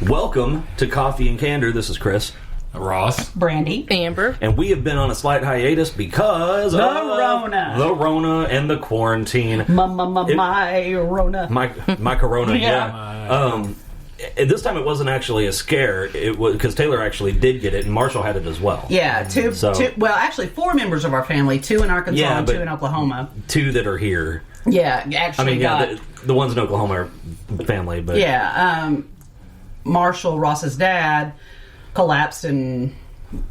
Welcome to Coffee and Candor. This is Chris. Ross. Brandy. Amber. And we have been on a slight hiatus because The of Rona. the Rona and the quarantine. My Rona. My Corona, Yeah. This time it wasn't actually a scare. It was because Taylor actually did get it, and Marshall had it as well. Yeah, two. Well, actually, 4 members of our family. 2 in Arkansas and 2 in Oklahoma. 2 that are here. Yeah, actually. The ones in Oklahoma are family, but Marshall, Ross's dad, collapsed, and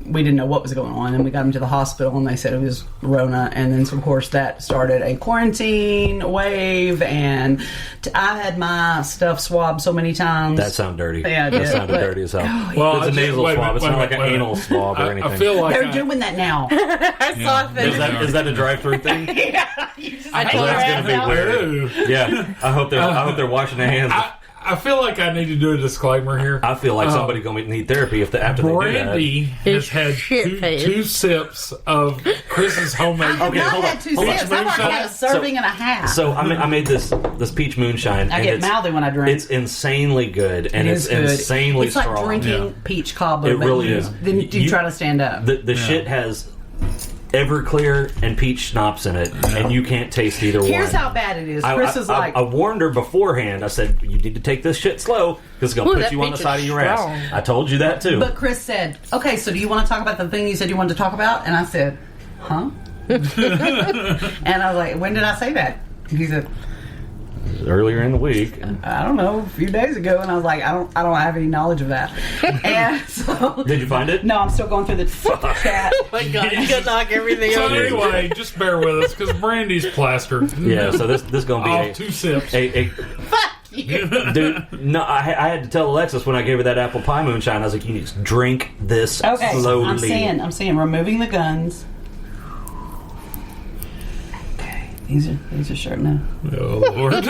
we didn't know what was going on, and we got him to the hospital, and they said it was Rona, and then, of course, that started a quarantine wave, and I had my stuff swabbed so many times. That sounded dirty. Yeah, that sounded dirty as hell. Well, it's a nasal swab. It's not like an anal swab or anything. I feel like they're doing that now. I saw that. Is that a drive-through thing? Yeah. I know That's gonna be weird. Yeah, I hope they're washing their hands. I feel like I need to do a disclaimer here. I feel like somebody's going to need therapy after they do that. Brandy has had two sips of Chris's homemade. Okay, I've had 2 sips. I've already had a serving and a half. So I made this peach moonshine. I get mouthy when I drink. It's insanely good, and it's insanely strong. It's like drinking peach cobbler. It really is. Then you try to stand up. The shit has Everclear and peach schnapps in it, and you can't taste either one. Here's how bad it is. Chris is like... I warned her beforehand. I said, you need to take this shit slow, because it's going to put you on the side of your ass. I told you that, too. But Chris said, okay, so do you want to talk about the thing you said you wanted to talk about? And I said, huh? And I was like, when did I say that? He said... Earlier in the week. I don't know, a few days ago, and I was like, I don't have any knowledge of that. And so... Did you find it? No, I'm still going through the chat. Oh my god, you gotta knock everything So over. anyway, just bear with us, because Brandy's plastered. Yeah, so this is going to be 2 sips. Fuck you. Dude, no, I had to tell Alexis when I gave her that apple pie moonshine, I was like, you need to drink this slowly. I'm saying, removing the guns. Okay, these are sharp now. Oh, Lord.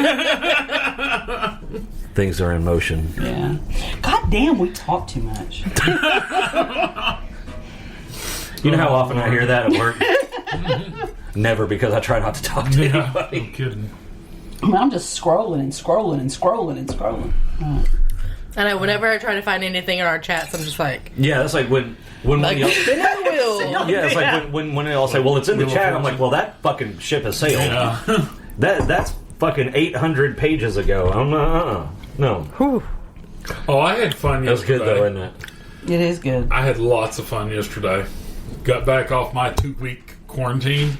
Things are in motion. Yeah. God damn, we talk too much. You know how often I hear that at work? Never, because I try not to talk to anybody. No kidding. I mean, I'm just scrolling and scrolling and scrolling and scrolling. I know, whenever I try to find anything in our chats, I'm just like... Yeah, that's like when one of y'all... spin the wheel. Yeah, it's like when they all say, well, it's in the chat. I'm like, well, that fucking ship has sailed. Yeah. That's fucking 800 pages ago. I'm no. Whew. Oh, I had fun That's yesterday. good, though, isn't it? It is good. I had lots of fun yesterday. Got back off my 2-week quarantine.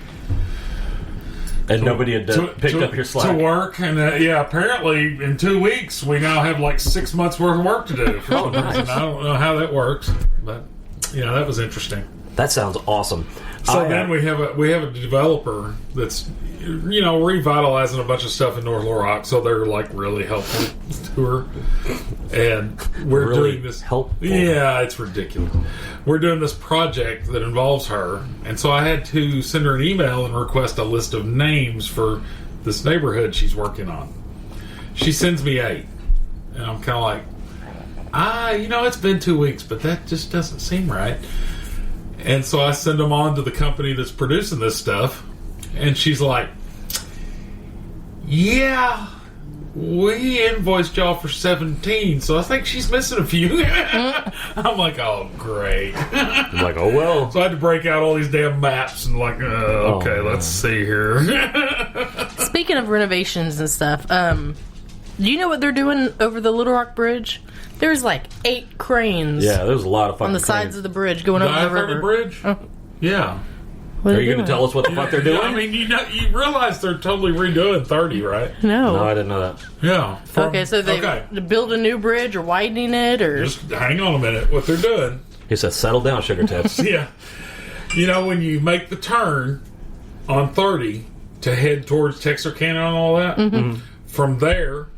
And nobody had picked up your slack. To work, and apparently in 2 weeks we now have like 6 months worth of work to do. Oh, nice. And I don't know how that works, but that was interesting. That sounds awesome. So then we have a developer that's revitalizing a bunch of stuff in North Little Rock, so they're like really helpful to her, and we're really doing this. Helpful. Yeah, it's ridiculous. We're doing this project that involves her, and so I had to send her an email and request a list of names for this neighborhood she's working on. She sends me 8, and I'm kind of like, it's been 2 weeks, but that just doesn't seem right. And so I send them on to the company that's producing this stuff, and she's like, yeah, we invoiced y'all for 17, so I think she's missing a few. I'm like, oh, great. I'm like, oh, well. So I had to break out all these damn maps and like, okay, let's see here. Speaking of renovations and stuff, do you know what they're doing over the Little Rock Bridge? There's like 8 cranes. Yeah, there's a lot of fucking on the sides of the bridge going over the river. Bridge? Oh. Yeah. Are you going to tell us what the fuck they're doing? I mean, you realize they're totally redoing 30, right? No, I didn't know that. Yeah. Okay, so they build a new bridge or widening it, or just hang on a minute. What they're doing? He says, "Settle down, sugar tits." Yeah. When you make the turn on 30 to head towards Texarkana and all that, from there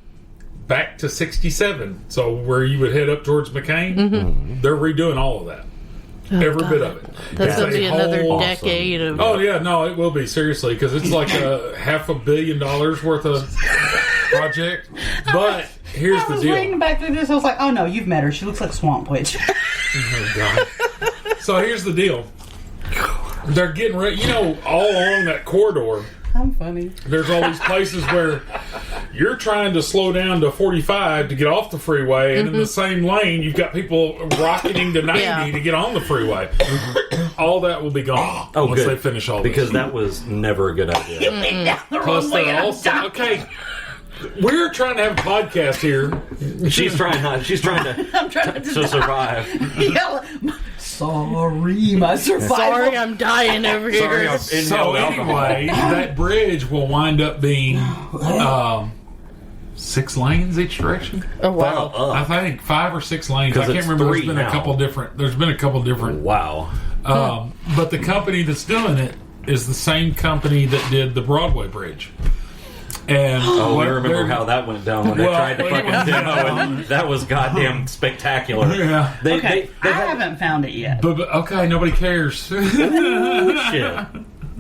back to 67, so where you would head up towards McCain, they're redoing all of that. Every bit of it. That's going to be another decade of... Oh, yeah, no, it will be, seriously, because it's like $500 million worth of project. But here's the deal. I was reading back through this, I was like, oh, no, you've met her. She looks like Swamp Witch. Oh, God. So here's the deal. They're getting ready, all along that corridor. I'm funny. There's all these places where you're trying to slow down to 45 to get off the freeway, and in the same lane, you've got people rocketing to 90 to get on the freeway. All that will be gone once they finish all this. Because that was never a good idea. Plus, they're also... Okay, we're trying to have a podcast here. She's trying to I'm trying to survive. Sorry, my survival. Sorry, I'm dying over here. So anyway, that bridge will wind up being 6 lanes each direction. Oh wow! I think 5 or 6 lanes. I can't remember. There's been a couple different. Wow. But the company that's doing it is the same company that did the Broadway Bridge. And I remember how that went down when they tried to fucking demo, and that was goddamn spectacular. Yeah. I haven't found it yet. But okay, nobody cares. Shit.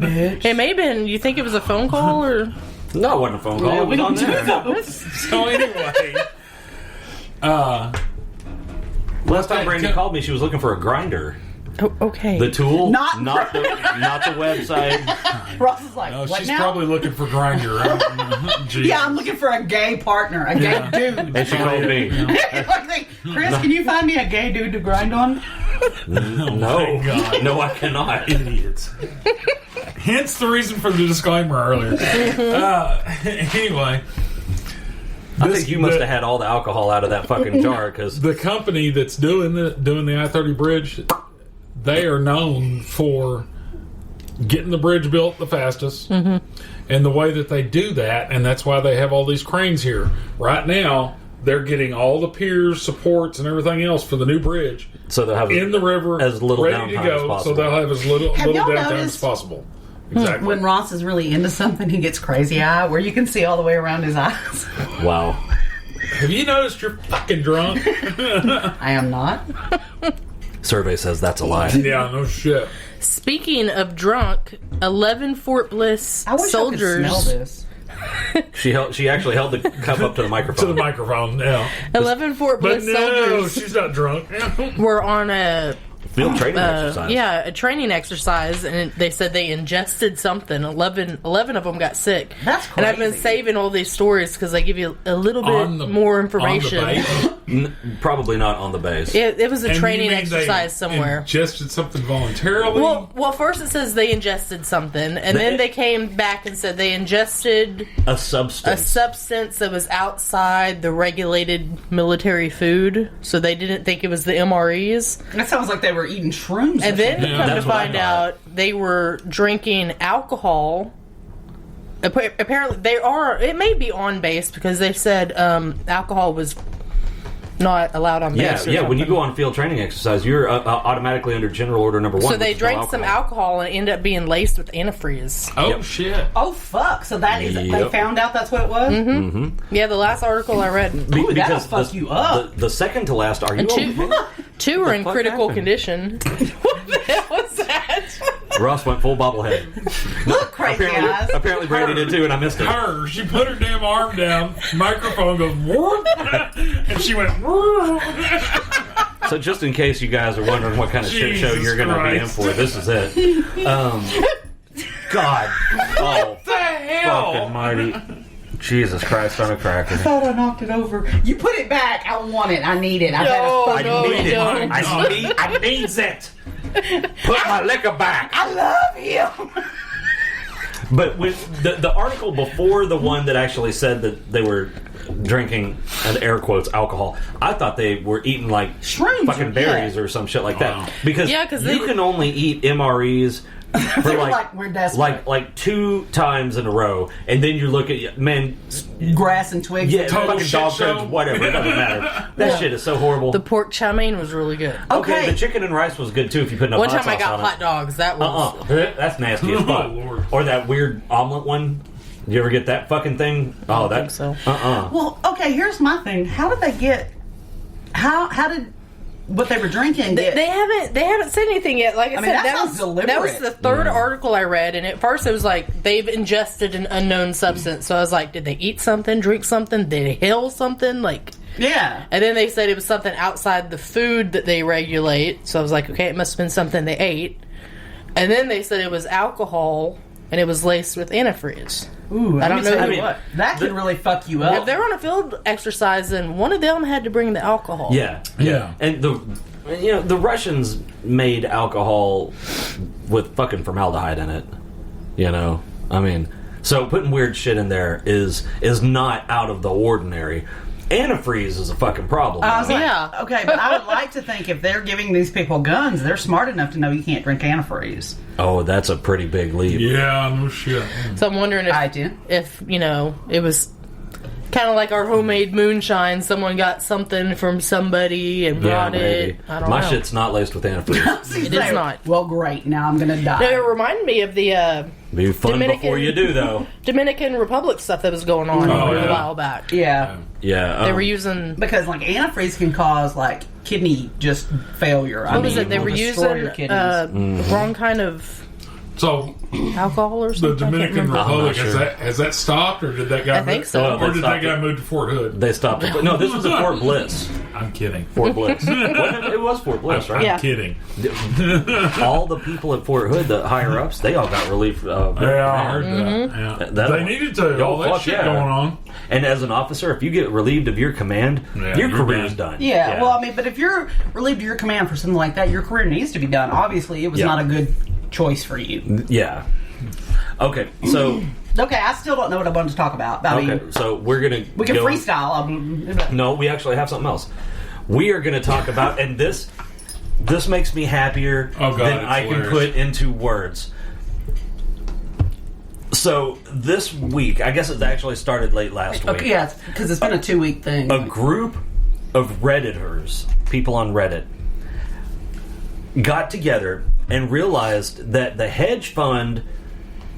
Bitch. It may have been. You think it was a phone call or? No, it wasn't a phone call. It was on there. So anyway, last time Brandy called me, she was looking for a grinder. Oh, okay. The tool, Not the website. Ross is like, no, what she's now? probably looking for Grindr. Yeah, I'm looking for a gay partner, a gay dude. And she called me. Like, Chris, can you find me a gay dude to grind on? No, God. no, I cannot. Idiots. Hence the reason for the disclaimer earlier. Anyway. I think you must have had all the alcohol out of that fucking jar, because The company that's doing the I-30 bridge, they are known for getting the bridge built the fastest. And the way that they do that, and that's why they have all these cranes here. Right now, they're getting all the piers, supports, and everything else for the new bridge. So they'll have in the river, as little ready to downtime go. as possible. So they'll have as little y'all downtime as noticed- possible. Exactly. When Ross is really into something, he gets crazy eye, where you can see all the way around his eyes. Wow. Have you noticed you're fucking drunk? I am not. Survey says that's a lie. Yeah, no shit. Speaking of drunk, 11 Fort Bliss I wish soldiers. I could smell this. She actually held the cup up to the microphone. To the microphone, yeah. 11 Fort But Bliss no, soldiers she's not drunk. were on a Field training exercise. Yeah, a training exercise, and they said they ingested something. 11 of them got sick. That's And I've been crazy. saving all these stories because they give you a little bit more information. On the base. Probably not on the base. It was a And training you mean exercise they somewhere. Ingested something voluntarily? Well, first it says they ingested something, and then they came back and said they ingested A a substance. substance that was outside the regulated military food, so they didn't think it was the MREs. That sounds like they were eating shrooms. And then Yeah, come to that's what I find thought. out, they were drinking alcohol. Apparently, they are. It may be on base because they said alcohol was not allowed on Yeah, base. or yeah. When you something. go on field training exercise, you're automatically under General Order Number 1. So which they is no drank some alcohol and ended up being laced with antifreeze. Oh, Yep. shit. Oh, fuck. So that is... They Yep. found out that's what it was? Mm-hmm. Yeah, the last article I read. Ooh, that'll fuck you up. The second to last, are you And two were in fuck critical happened? condition. What the hell was that? Ross went full bobblehead. Look, crazy eyes. Apparently Brandy did too, and I missed it. Her, she put her damn arm down, microphone goes, whoop, and she went, whoop. So just in case you guys are wondering what kind of shit show Jesus you're going to be in Christ. for, this is it. God. Oh, What the hell? fucking mighty. Jesus Christ on a cracker. I thought I knocked it over. You put it back. I want it. I need it. I No, better no, fucking you don't. I needs it. Put my liquor back. I love him. But with the article before the one that actually said that they were drinking, and air quotes, alcohol, I thought they were eating like Shrooms fucking or- berries yeah. or some shit like that. Wow. Because Yeah, 'cause you they- can only eat MREs for They were like, we're desperate. like 2 times in a row, and then you look at Grass and twigs. yeah, Total fucking shit dog show. turds, whatever. It doesn't matter. That shit is so horrible. The pork chow mein was really good. okay, Okay. the chicken and rice was good too if you put enough One hot time I sauce got on hot it. dogs. That was That's nasty as fuck. Oh, Lord. Or that weird omelet one. You ever get that fucking thing? Oh, think that's so. Well, okay, here's my thing. How did they get... How did what they were drinking get... They haven't said anything yet. Like I mean, said, that that sounds was deliberate. that was the third article I read, and at first it was like they've ingested an unknown substance. So I was like, did they eat something, drink something, did they inhale something, like? Yeah. And then they said it was something outside the food that they regulate. So I was like, okay, it must have been something they ate. And then they said it was alcohol and it was laced with antifreeze. Ooh, I don't know. tell you what, that could really fuck you up. If they're on a field exercising, one of them had to bring the alcohol. Yeah. And the Russians made alcohol with fucking formaldehyde in it. I mean, so putting weird shit in there is not out of the ordinary. Antifreeze is a fucking problem. I was like, Yeah. okay, but I would like to think if they're giving these people guns, they're smart enough to know you can't drink antifreeze. Oh, that's a pretty big leap. Yeah, no shit. So I'm wondering if it was kind of like our homemade moonshine. Someone got something from somebody and brought it. I don't know. My shit's not laced with antifreeze. It is not. Well, great. Now I'm going to die. No, it reminded me of the Be fun before you do, though. Dominican Republic stuff that was going on a while back. Yeah. Yeah. They were using... Because, like, antifreeze can cause, like, kidney just failure. What was it? They were using the wrong kind of So alcohol or something. the Dominican Republic, I'm not sure. has that stopped, or did that guy? I think so. Or did that guy move to Fort Hood? They stopped it. No, this was at Fort Bliss. I'm kidding. Fort Bliss. It was Fort Bliss, right? Yeah. I'm kidding. All the people at Fort Hood, the higher-ups, they all got relief. Yeah, I heard Mm-hmm. that. That- They needed to. All that fuck shit yeah. going on. And as an officer, if you get relieved of your command, your you're career's done. done. Yeah, well, I mean, but if you're relieved of your command for something like that, your career needs to be done. Obviously, it was Yeah. not a good choice for you. Yeah. Okay, so... Okay, I still don't know what I wanted to talk about. I mean, Okay, so we're going to we can freestyle. No, we actually have something else. We are going to talk about, and this makes me happier Oh, God, than it's I can hilarious. put into words. So this week, I guess it actually started late last week. Okay, yeah, because it's been a 2-week thing. A group of Redditors, people on Reddit, got together and realized that the hedge fund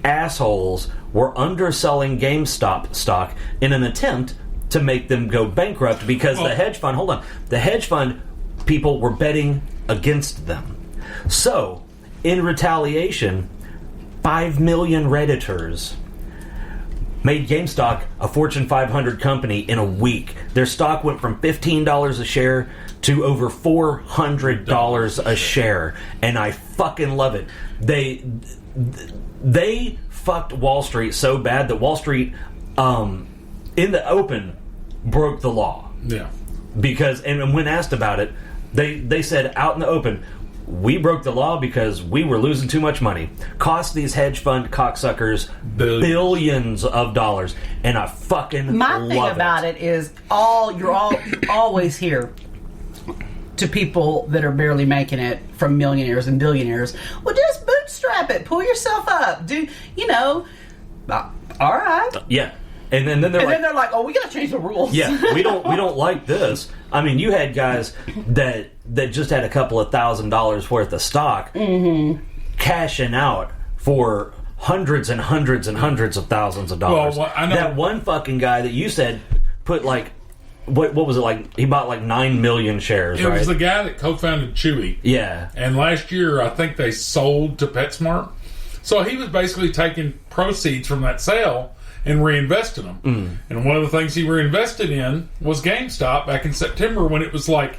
assholes were underselling GameStop stock in an attempt to make them go bankrupt because the hedge fund people were betting against them. So, in retaliation, 5 million Redditors made GameStop a Fortune 500 company in a week. Their stock went from $15 a share to over $400 a share, and I fucking love it. They fucked Wall Street so bad that Wall Street, in the open, broke the law. Yeah. Because, and when asked about it, they said out in the open, we broke the law because we were losing too much money. Cost these hedge fund cocksuckers billions of dollars, and I fucking My love thing about it is you always hear to people that are barely making it from millionaires and billionaires, well, just bootstrap it, pull yourself up, all right. Yeah. And then they're like, oh, we gotta change the rules. yeah, we don't like this. I mean, you had guys that just had a couple of $1,000s worth of stock cashing out for hundreds and hundreds and hundreds of thousands of dollars. Well, I know that one fucking guy that you said put like what was it, like he bought like 9 million shares, It right? was the guy that co-founded Chewy. Yeah. And last year, I think they sold to PetSmart. So he was basically taking proceeds from that sale and reinvesting them. And one of the things he reinvested in was GameStop back in September when it was like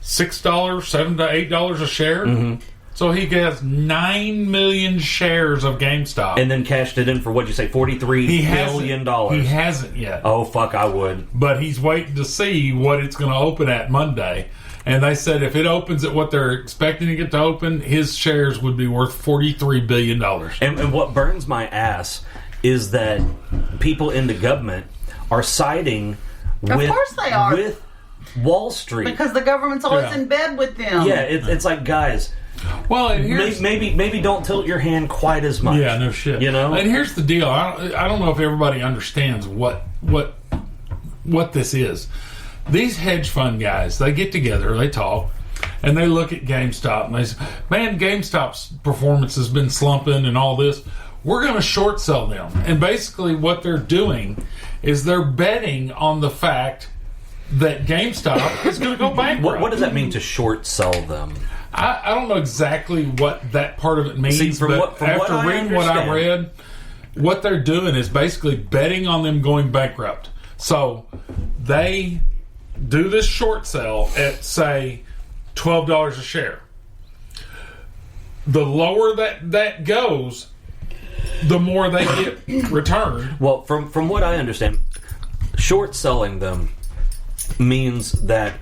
$6, $7 to $8 a share. So he has 9 million shares of GameStop. And then cashed it in for, what'd you say, $43 billion? He hasn't yet. Oh, fuck, I would. But He's waiting to see what it's going to open at Monday. And they said if it opens at what they're expecting it to open, his shares would be worth $43 billion. And what burns my ass is that people in the government are siding with, course they are. with Wall Street. Because the government's always in bed with them. Yeah, it's like, guys, Well, and here's, maybe don't tilt your hand quite as much. yeah, no shit. You know? And here's the deal. I don't know if everybody understands what this is. These hedge fund guys, they get together, they talk, and they look at GameStop and they say, man, GameStop's performance has been slumping and all this. We're going to short sell them. And basically what they're doing is they're betting on the fact that GameStop is going to go bankrupt. What does that mean to short sell them? I don't know exactly what that part of it means, See, from but what after I reading what I understand- read, what they're doing is basically betting on them going bankrupt. So they do this short sell at, say, $12 a share. The lower that goes, the more they get returned. Well, from what I understand, short selling them means that